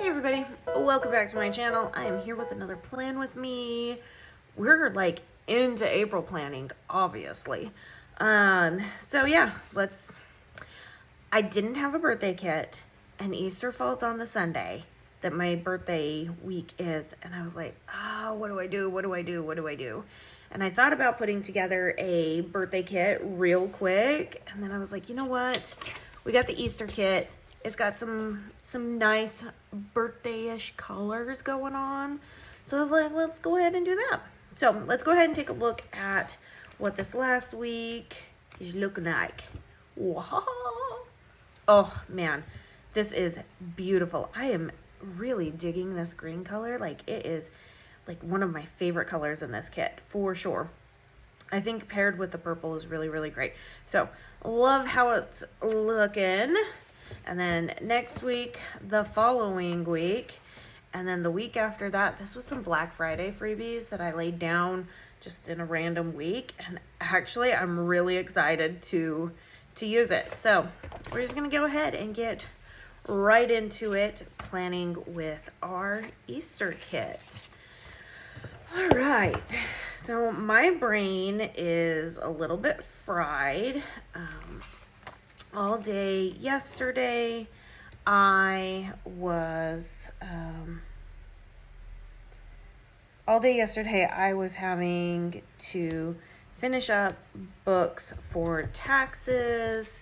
Hey everybody, welcome back to my channel. I am here with another plan with me. We're like into April planning, obviously. So yeah, I didn't have a birthday kit and Easter falls on the Sunday that my birthday week is. And I was like, what do I do? What do I do? What do I do? And I thought about putting together a birthday kit real quick. And then I was like, you know what? We got the Easter kit. It's got some nice birthday-ish colors going on. So I was like, let's go ahead and do that. So let's go ahead and take a look at what this last week is looking like. Wow. Oh man, this is beautiful. I am really digging this green color. Like it is like one of my favorite colors in this kit for sure. I think paired with the purple is really, really great. So love how it's looking. And then next week, the following week, and then the week after that, this was some Black Friday freebies that I laid down just in a random week. And actually, I'm really excited to use it. So we're just going to go ahead and get right into it, planning with our Easter kit. All right. So my brain is a little bit fried. All day yesterday, I was having to finish up books for taxes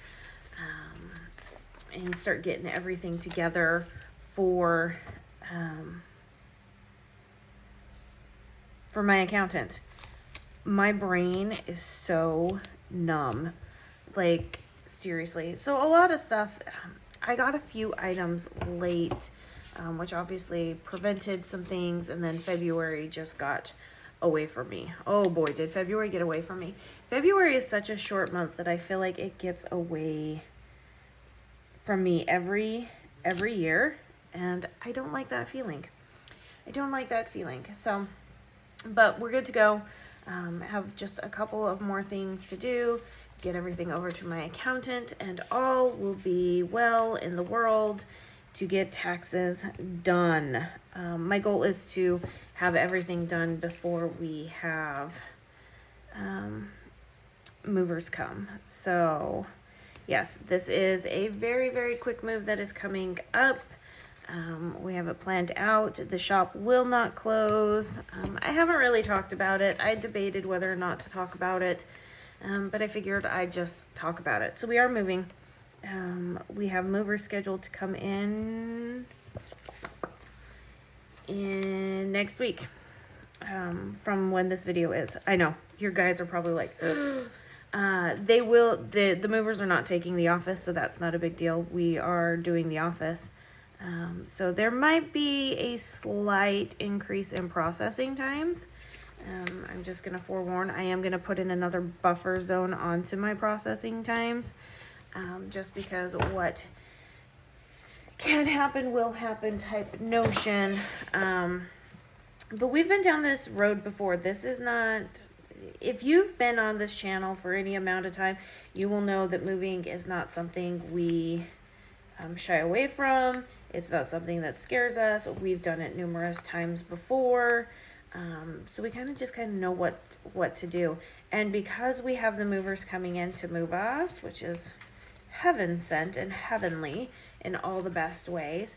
and start getting everything together for my accountant. My brain is so numb, like seriously. So a lot of stuff, I got a few items late, which obviously prevented some things, and then February just got away from me. Oh boy, did February get away from me. February is such a short month that I feel like it gets away from me every year, and I don't like that feeling. So, but we're good to go. Have just a couple of more things to do, get everything over to my accountant, and all will be well in the world to get taxes done. My goal is to have everything done before we have movers come. So yes, this is a very, very quick move that is coming up. We have it planned out. The shop will not close. I haven't really talked about it. I debated whether or not to talk about it. But I figured I'd just talk about it. So we are moving. We have movers scheduled to come in next week, from when this video is. I know your guys are probably like, they will. The movers are not taking the office, so that's not a big deal. We are doing the office. So there might be a slight increase in processing times. I'm just going to forewarn, I am going to put in another buffer zone onto my processing times, just because what can happen will happen type notion. But we've been down this road before. This is not, if you've been on this channel for any amount of time, you will know that moving is not something we shy away from. It's not something that scares us. We've done it numerous times before. So we kind of know what to do. And because we have the movers coming in to move us, which is heaven sent and heavenly in all the best ways,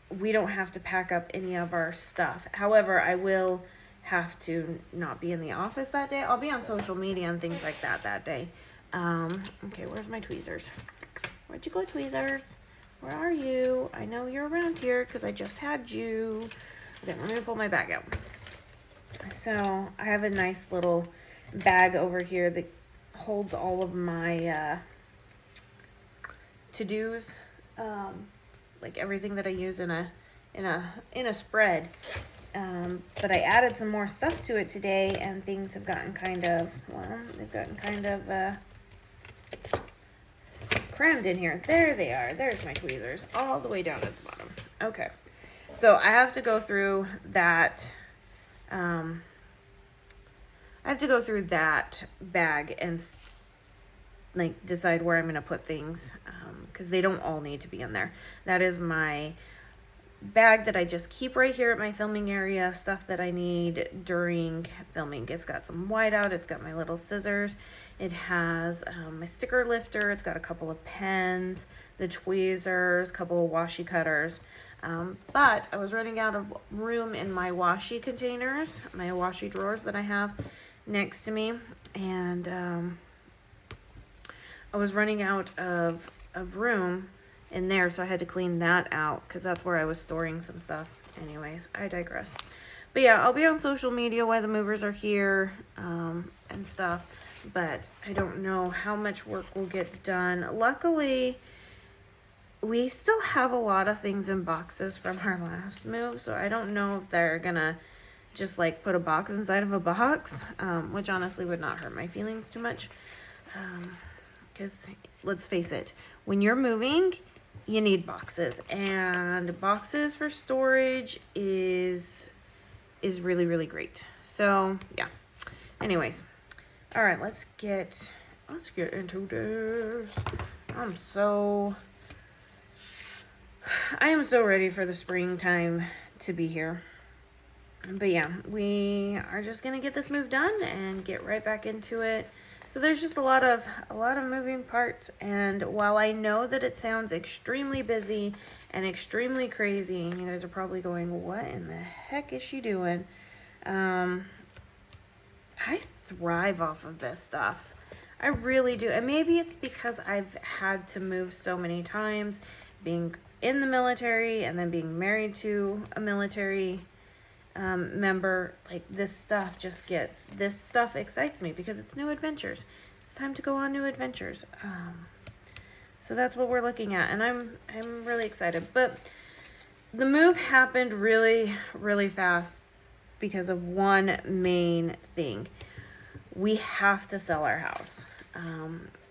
we don't have to pack up any of our stuff. However, I will have to not be in the office that day. I'll be on social media and things like that day. Okay, where's my tweezers? Where'd you go, tweezers? Where are you? I know you're around here because I just had you. Okay, I'm gonna pull my bag out. So I have a nice little bag over here that holds all of my to-dos, like everything that I use in a spread. But I added some more stuff to it today, and things have gotten kind of crammed in here. There they are. There's my tweezers all the way down at the bottom. Okay. So I have to go through that. I have to go through that bag and like decide where I'm going to put things, because they don't all need to be in there. That is my bag that I just keep right here at my filming area, stuff that I need during filming. It's got some whiteout, it's got my little scissors, it has my sticker lifter, it's got a couple of pens, the tweezers, a couple of washi cutters. But I was running out of room in my washi containers, my washi drawers that I have next to me, and I was running out of room in there, so I had to clean that out because that's where I was storing some stuff. Anyways, I digress. But yeah, I'll be on social media while the movers are here, and stuff, but I don't know how much work will get done. Luckily, we still have a lot of things in boxes from our last move, so I don't know if they're gonna just like put a box inside of a box, which honestly would not hurt my feelings too much, because let's face it, when you're moving, you need boxes, and boxes for storage is really, really great. So yeah, anyways, all right, let's get into this. I am so ready for the springtime to be here. But yeah, we are just gonna get this move done and get right back into it. So there's just a lot of moving parts, and while I know that it sounds extremely busy and extremely crazy, and you guys are probably going, what in the heck is she doing? I thrive off of this stuff. I really do. And maybe it's because I've had to move so many times, being in the military and then being married to a military member. Like, this stuff excites me because it's new adventures. It's time to go on new adventures. So that's what we're looking at, and I'm really excited. But the move happened really, really fast because of one main thing. We have to sell our house.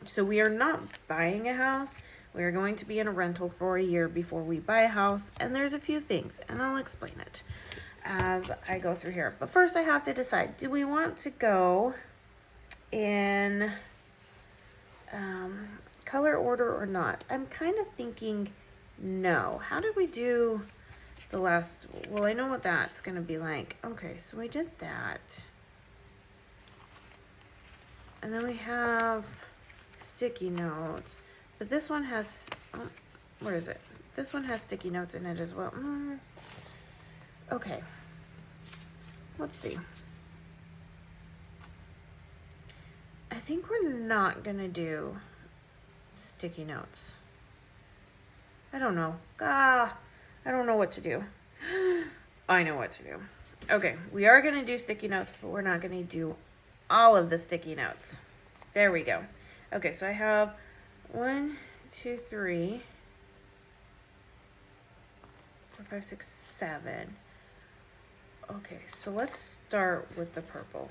So we are not buying a house. We are going to be in a rental for a year before we buy a house, and there's a few things, and I'll explain it as I go through here. But first I have to decide, do we want to go in color order or not? I'm kind of thinking no. How did we do the last? Well, I know what that's going to be like. Okay, so we did that. And then we have sticky notes. But this one has, where is it? This one has sticky notes in it as well. Okay. Let's see. I think we're not going to do sticky notes. I don't know. I don't know what to do. I know what to do. Okay, we are going to do sticky notes, but we're not going to do all of the sticky notes. There we go. Okay, so I have 1, 2, 3, 4, 5, 6, 7. Okay, so let's start with the purple.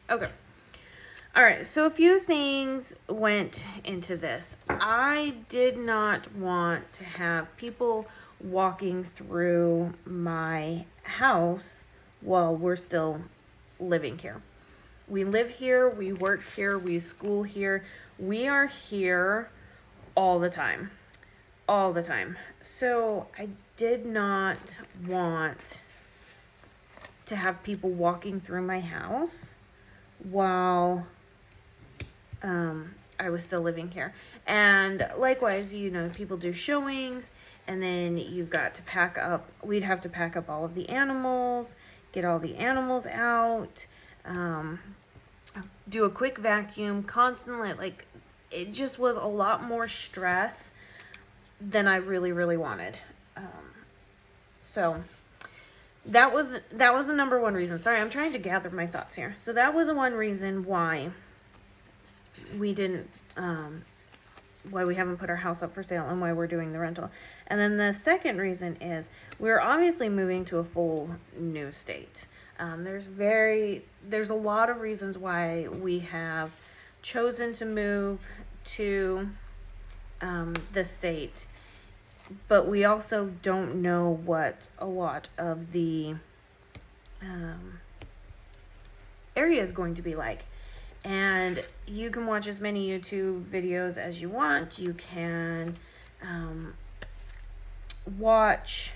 Okay. All right, so a few things went into this. I did not want to have people walking through my house while we're still living here. We live here, we work here, we school here. We are here all the time. So I did not want to have people walking through my house while I was still living here. And likewise, you know, people do showings, and then you've got to pack up. We'd have to pack up all of the animals, get all the animals out, do a quick vacuum, constantly, like, it just was a lot more stress than I really, really wanted. So that was the number one reason. Sorry, I'm trying to gather my thoughts here. So that was the one reason why we didn't, why we haven't put our house up for sale and why we're doing the rental. And then the second reason is we're obviously moving to a full new state. There's a lot of reasons why we have chosen to move to the state, but we also don't know what a lot of the area is going to be like. And you can watch as many YouTube videos as you want. You can watch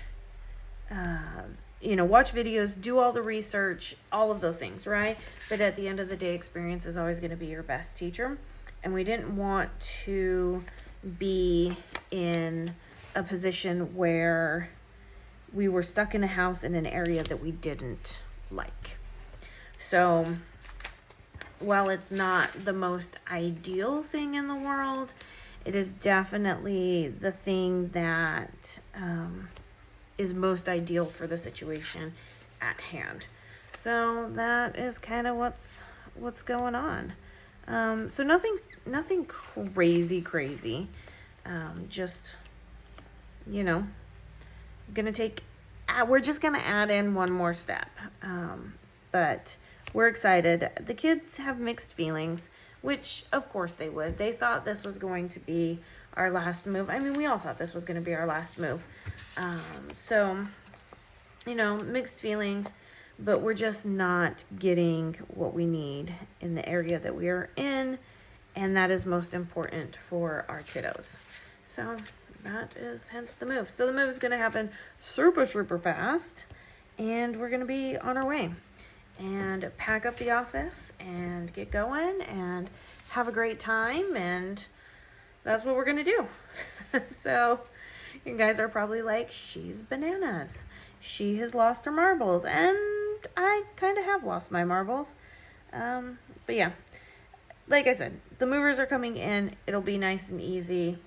watch videos, do all the research, all of those things, right? But at the end of the day, experience is always going to be your best teacher. And we didn't want to be in a position where we were stuck in a house in an area that we didn't like. So while it's not the most ideal thing in the world, it is definitely the thing that is most ideal for the situation at hand. So that is kind of what's going on. So nothing crazy. Just, we're just gonna add in one more step. But we're excited. The kids have mixed feelings, which of course they would. They thought this was going to be our last move. I mean, we all thought this was going to be our last move. So, mixed feelings, but we're just not getting what we need in the area that we are in, and that is most important for our kiddos. So that is hence the move. So the move is going to happen super fast, and we're going to be on our way and pack up the office and get going and have a great time, and that's what we're going to do. So you guys are probably like, she's bananas. She has lost her marbles. And I kind of have lost my marbles. But yeah, like I said, the movers are coming in. It'll be nice and easy.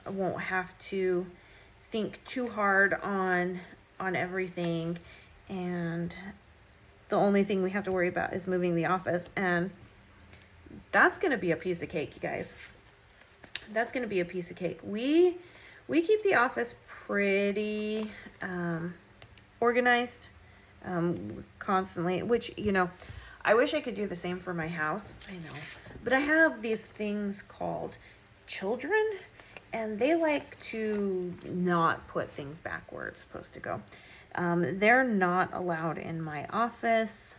I won't have to think too hard on everything. And the only thing we have to worry about is moving the office. And that's going to be a piece of cake, you guys. That's going to be a piece of cake. We keep the office pretty organized constantly, which, I wish I could do the same for my house. I know. But I have these things called children, and they like to not put things back where it's supposed to go. They're not allowed in my office.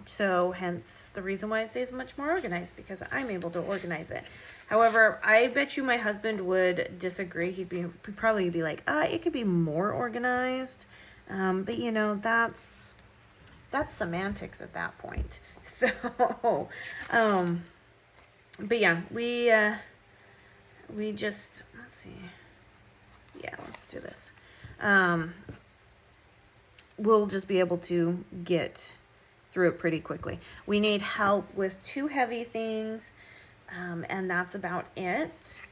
So hence the reason why it stays much more organized, because I'm able to organize it. However, I bet you my husband would disagree. He'd probably be like, it could be more organized. But that's semantics at that point. So, but yeah, we just, let's see. Yeah, let's do this. We'll just be able to get through it pretty quickly. We need help with 2 heavy things, and that's about it.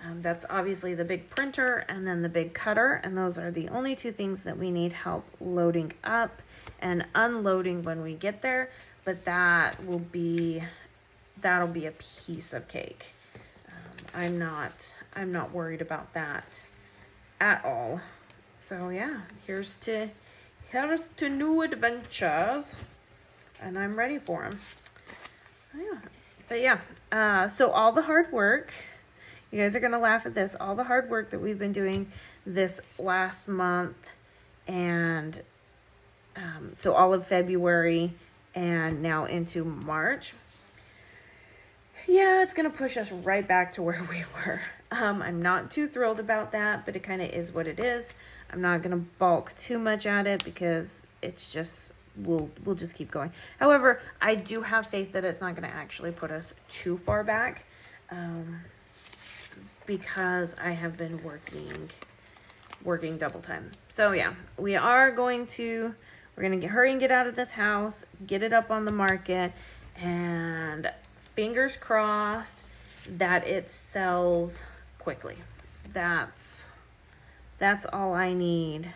That's obviously the big printer and then the big cutter, and those are the only 2 things that we need help loading up and unloading when we get there. But that'll be a piece of cake. I'm not worried about that at all. So yeah, here's to new adventures, and I'm ready for them. Yeah. But yeah, so all the hard work, you guys are gonna laugh at this, all the hard work that we've been doing this last month, and so all of February and now into March, yeah, it's gonna push us right back to where we were. I'm not too thrilled about that, but it kind of is what it is. I'm not gonna balk too much at it, because it's just, we'll just keep going. However, I do have faith that it's not gonna actually put us too far back, because I have been working double time. So yeah, we're gonna hurry and get out of this house, get it up on the market, and fingers crossed that it sells quickly. That's all I need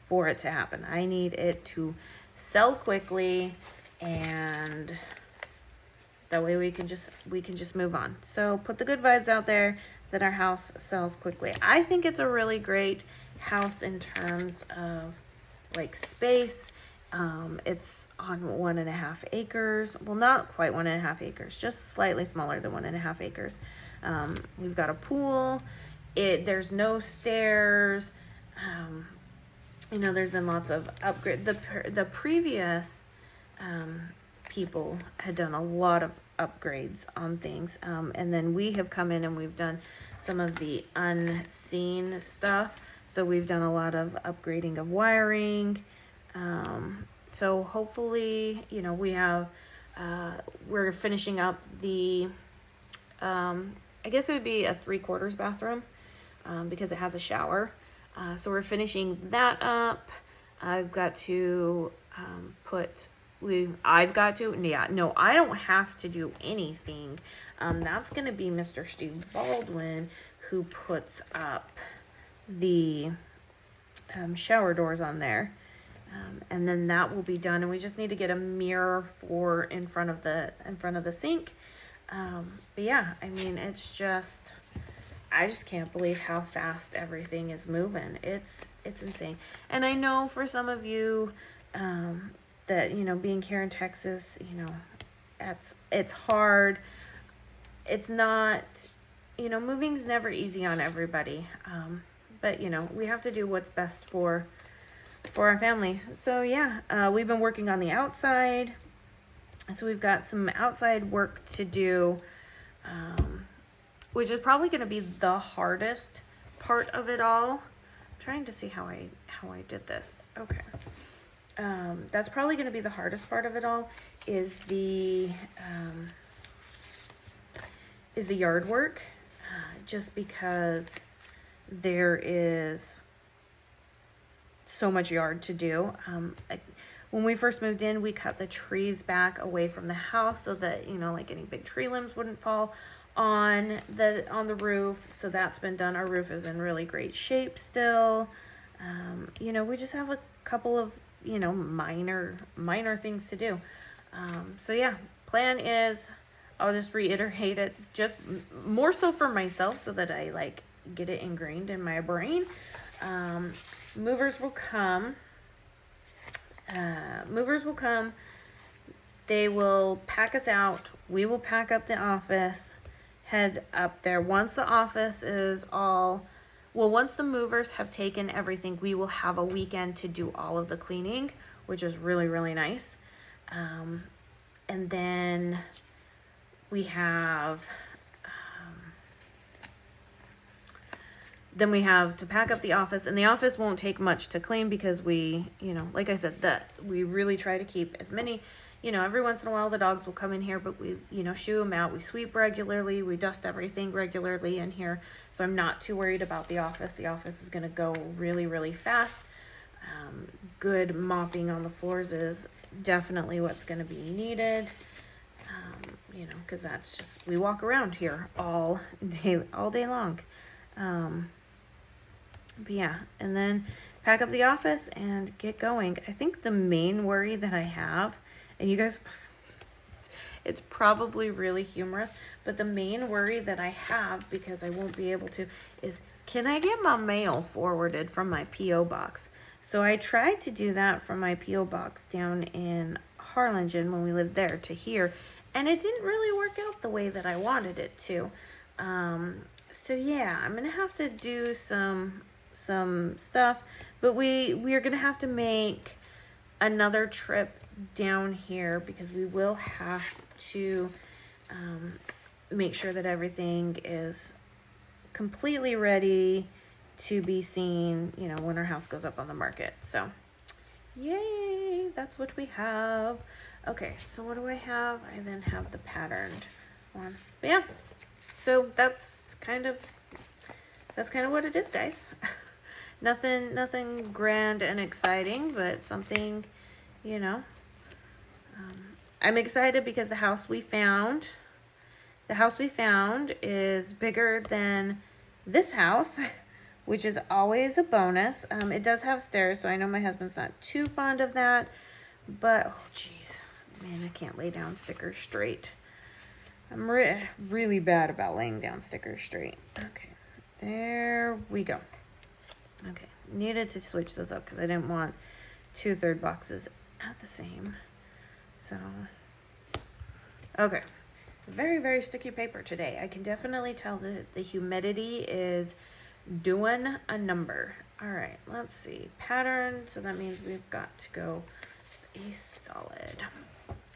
for it to happen. I need it to sell quickly, and that way we can just move on. So put the good vibes out there that our house sells quickly. I think it's a really great house in terms of like space. It's on 1.5 acres. Well, not quite 1.5 acres, just slightly smaller than 1.5 acres. We've got a pool. There's no stairs. There's been lots of upgrade. The previous people had done a lot of upgrades on things. And then we have come in and we've done some of the unseen stuff. So we've done a lot of upgrading of wiring. So hopefully, you know, we have, we're finishing up the, I guess it would be a 3/4 bathroom, because it has a shower. So we're finishing that up. I've got to, I don't have to do anything. That's going to be Mr. Steve Baldwin who puts up the shower doors on there. And then that will be done, and we just need to get a mirror for in front of the sink. But yeah, I mean, it's just, I just can't believe how fast everything is moving. It's insane. And I know for some of you, that, you know, being here in Texas, you know, it's hard. It's not, you know, moving's never easy on everybody. But you know, we have to do what's best for our family. So yeah, we've been working on the outside. So we've got some outside work to do, which is probably going to be the hardest part of it all. I'm trying to see how I did this. Okay. That's probably going to be the hardest part of it all, is the yard work, just because there is so much yard to do. When we first moved in, we cut the trees back away from the house so that, you know, like any big tree limbs wouldn't fall on the roof. So that's been done. Our roof is in really great shape still. You know, we just have a couple of, you know, minor things to do. So yeah, plan is, I'll just reiterate it, just more so for myself so that I like get it ingrained in my brain. Movers will come. They will pack us out. We will pack up the office, head up there. Once the office is once the movers have taken everything, we will have a weekend to do all of the cleaning, which is really, really nice. And then we have to pack up the office, and the office won't take much to clean because we, you know, like I said, that we really try to keep as many, you know, every once in a while the dogs will come in here, but we, you know, shoo them out. We sweep regularly. We dust everything regularly in here. So I'm not too worried about the office. The office is going to go really, really fast. Good mopping on the floors is definitely what's going to be needed. You know, because that's just, we walk around here all day long. But yeah, and then pack up the office and get going. I think the main worry that I have, and you guys, it's probably really humorous, but the main worry that I have, because I won't be able to, is can I get my mail forwarded from my P.O. box? So I tried to do that from my P.O. box down in Harlingen when we lived there to here, and it didn't really work out the way that I wanted it to. So yeah, I'm gonna have to do some stuff, but we are gonna have to make another trip down here, because we will have to make sure that everything is completely ready to be seen, you know, when our house goes up on the market. So yay, that's what we have. Okay, so what do I have? I then have the patterned one. But yeah, so that's kind of what it is, guys. Nothing grand and exciting, but something, you know. I'm excited because the house we found is bigger than this house, which is always a bonus. It does have stairs, so I know my husband's not too fond of that, but oh geez, man, I can't lay down stickers straight. I'm really bad about laying down stickers straight. Okay, there we go. Okay, needed to switch those up because I didn't want 2 third boxes at the same. So, okay, very, very sticky paper today. I can definitely tell that the humidity is doing a number. All right, let's see. Pattern, so that means we've got to go with a solid.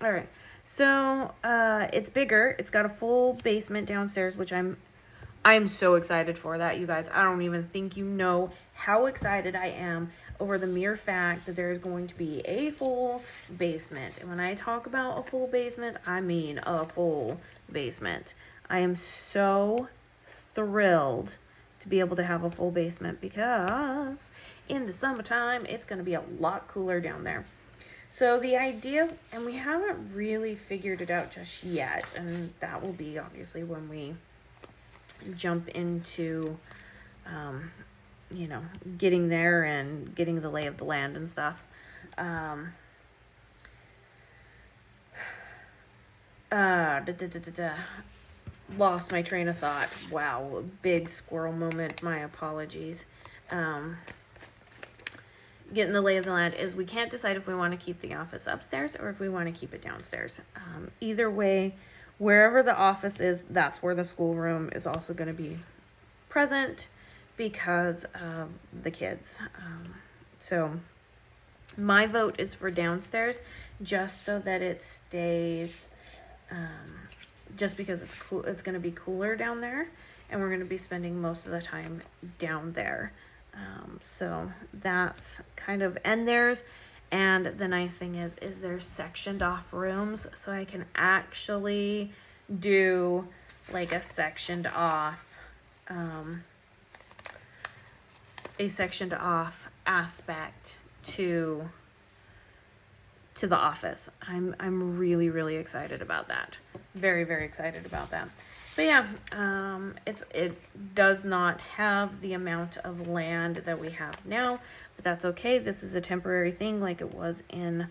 All right, So it's bigger. It's got a full basement downstairs, which I'm so excited for that, you guys. I don't even think you know how excited I am over the mere fact that there's going to be a full basement. And when I talk about a full basement, I mean a full basement. I am so thrilled to be able to have a full basement because in the summertime, it's going to be a lot cooler down there. So the idea, and we haven't really figured it out just yet, and that will be obviously when we jump into, you know, getting there and getting the lay of the land and stuff. Lost my train of thought. Wow, big squirrel moment. My apologies. Getting the lay of the land is we can't decide if we want to keep the office upstairs or if we want to keep it downstairs. Either way, wherever the office is, that's where the schoolroom is also going to be present because of the kids. So my vote is for downstairs just so that it stays, just because it's cool. It's going to be cooler down there and we're going to be spending most of the time down there. So that's kind of, and the nice thing is there's sectioned off rooms, so I can actually do like a sectioned off aspect to the office. I'm really, really excited about that. Very, very excited about that. But yeah, it does not have the amount of land that we have now, but that's okay. This is a temporary thing like it was in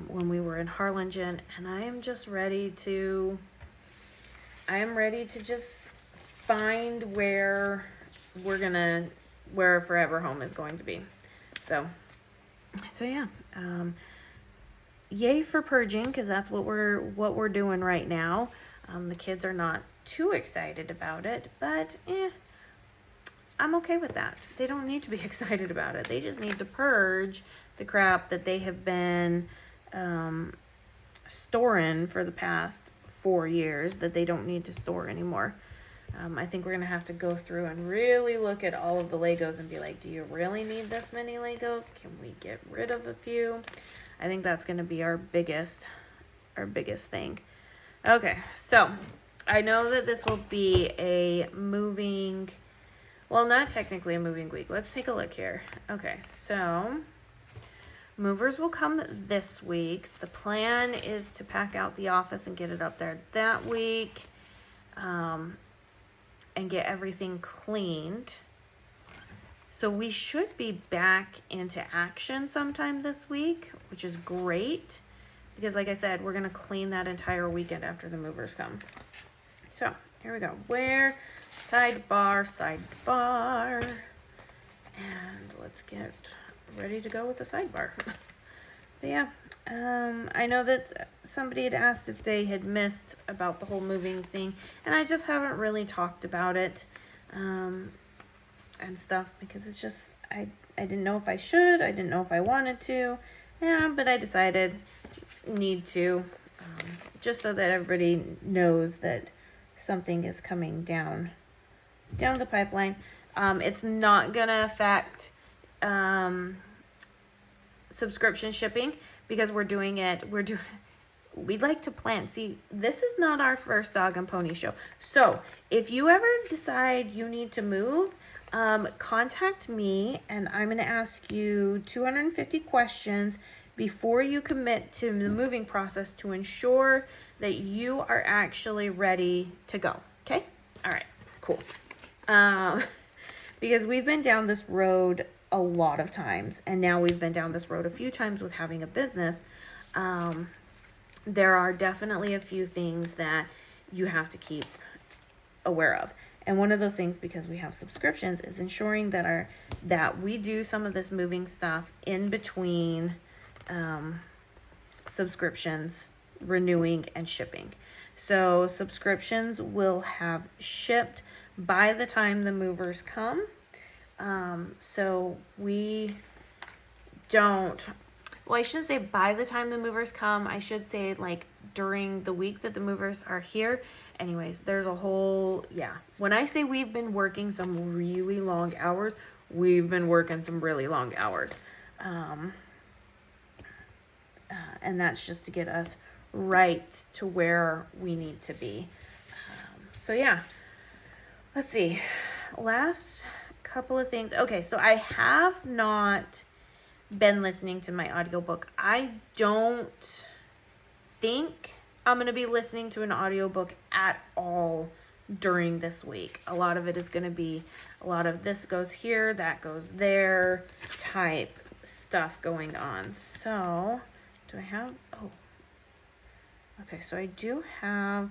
when we were in Harlingen, and I am ready to just find where where forever home is going to be. So yeah, yay for purging, because that's what we're doing right now. The kids are not too excited about it, but I'm okay with that. They don't need to be excited about it. They just need to purge the crap that they have been storing for the past 4 years that they don't need to store anymore. I think we're going to have to go through and really look at all of the Legos and be like, do you really need this many Legos? Can we get rid of a few? I think that's going to be our biggest thing. Okay, so I know that this will be a moving, well, not technically a moving week. Let's take a look here. Okay, so movers will come this week. The plan is to pack out the office and get it up there that week, and get everything cleaned. So we should be back into action sometime this week, which is great. Because like I said, we're going to clean that entire weekend after the movers come. So here we go. Where? Sidebar. And let's get ready to go with the sidebar. But yeah, I know that somebody had asked if they had missed about the whole moving thing. And I just haven't really talked about it and stuff. Because it's just, I didn't know if I should. I didn't know if I wanted to. Yeah, but I decided need to, just so that everybody knows that something is coming down the pipeline. It's not gonna affect subscription shipping because we'd like to plan. See, this is not our first dog and pony show. So if you ever decide you need to move, contact me and I'm gonna ask you 250 questions before you commit to the moving process to ensure that you are actually ready to go. Okay? All right, cool. Because we've been down this road a lot of times, and now we've been down this road a few times with having a business. There are definitely a few things that you have to keep aware of. And one of those things, because we have subscriptions, is ensuring that we do some of this moving stuff in between subscriptions, renewing, and shipping. So subscriptions will have shipped by the time the movers come. So we don't, well, I shouldn't say by the time the movers come. I should say like during the week that the movers are here. Anyways, there's a whole, yeah. When I say we've been working some really long hours, we've been working some really long hours. And that's just to get us right to where we need to be. So yeah, let's see. Last couple of things. Okay, so I have not been listening to my audiobook. I don't think I'm going to be listening to an audiobook at all during this week. A lot of it is going to be a lot of this goes here, that goes there type stuff going on. So, do I have, oh, okay, so I do have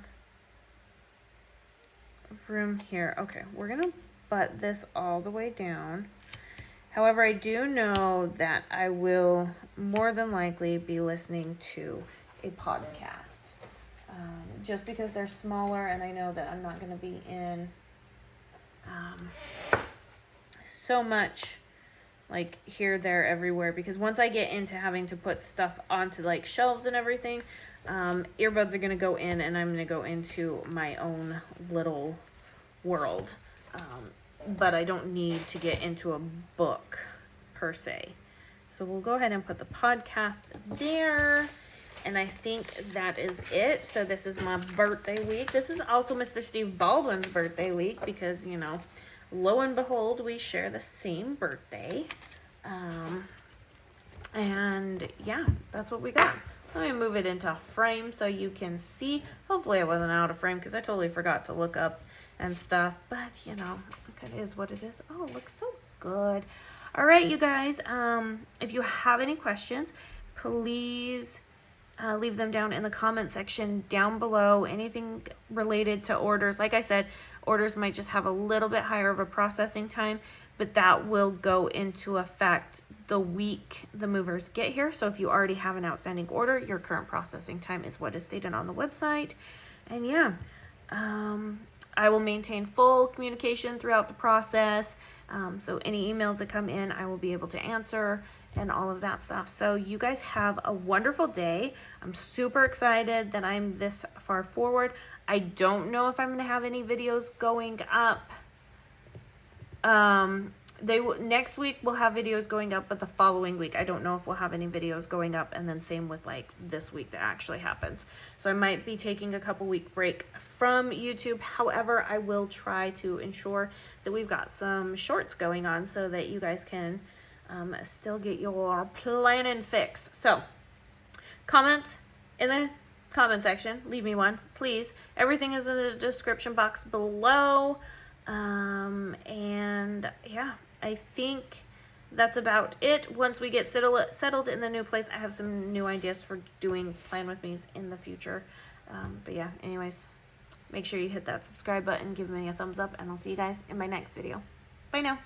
room here. Okay, we're going to butt this all the way down. However, I do know that I will more than likely be listening to a podcast. Just because they're smaller and I know that I'm not going to be in so much like here, there, everywhere, because once I get into having to put stuff onto like shelves and everything, earbuds are going to go in and I'm going to go into my own little world. But I don't need to get into a book per se. So we'll go ahead and put the podcast there. And I think that is it. So this is my birthday week. This is also Mr. Steve Baldwin's birthday week because, you know, lo and behold, we share the same birthday. And yeah, that's what we got. Let me move it into frame so you can see. Hopefully I wasn't out of frame because I totally forgot to look up and stuff. But, you know, it is what it is. Oh, it looks so good. All right, you guys. If you have any questions, please leave them down in the comment section down below. Anything related to orders. Like I said, orders might just have a little bit higher of a processing time, but that will go into effect the week the movers get here. So if you already have an outstanding order, your current processing time is what is stated on the website. And yeah, I will maintain full communication throughout the process. So any emails that come in, I will be able to answer and all of that stuff. So you guys have a wonderful day. I'm super excited that I'm this far forward. I don't know if I'm going to have any videos going up. Next week we'll have videos going up, but the following week I don't know if we'll have any videos going up, and then same with like this week that actually happens. So I might be taking a couple week break from YouTube. However, I will try to ensure that we've got some shorts going on so that you guys can still get your planning fix. So comments in the comment section, leave me one, please. Everything is in the description box below. And yeah, I think that's about it. Once we get settled in the new place, I have some new ideas for doing plan with me's in the future. But yeah, anyways, make sure you hit that subscribe button, give me a thumbs up, and I'll see you guys in my next video. Bye now.